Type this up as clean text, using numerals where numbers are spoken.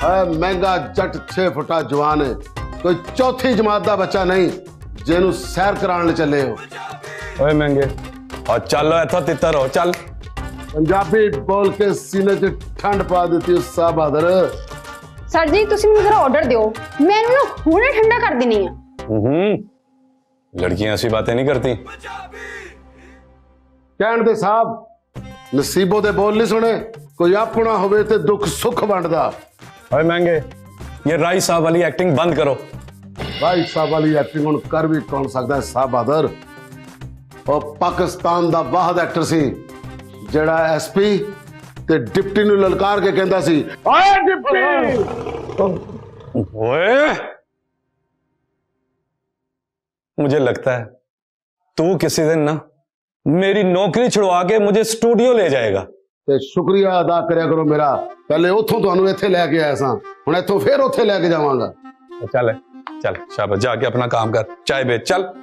महंगा जट 6 फुटा जवान है, कोई चौथी जमात का बच्चा नहीं जेनू सैर कराने चले हो। ओए महंगे और चलो इथों तितर हो चल। पंजाबी बोल के सीने च ठंड पा दी उस शाह बहादुर। सर जी तुसी मैनू जरा ऑर्डर दियो, मैं इन्हू हुणे ठंडा कर देनी है। लड़कियां ऐसी बातें नहीं करती। कहण दे साहब, नसीबों दे बोल नहीं सुने, कोई अपना होवे ते दुख सुख वंडदा। ओए महंगे ये राय साहब वाली एक्टिंग बंद करो। भाई साहब वाली एक्टिंग हुण कर भी कौन सकदा है शाह बहादुर। और पाकिस्तान दा वाहद एक्टर सी जेड़ा एसपी ते डिप्टी नू ललकार के कहंदा सी, ओए डिप्टी। ओए मुझे लगता है तू किसी दिन ना मेरी नौकरी छुड़वा के मुझे स्टूडियो ले जाएगा। ते शुक्रिया अदा करया करो मेरा, पहले उथों तुहानू इत्थे लेके आया सां, हुण इत्थों फिर उत्थे लेके जावांगा। चल चल शाबाश, जाके अपना काम कर, चाय बेच चल।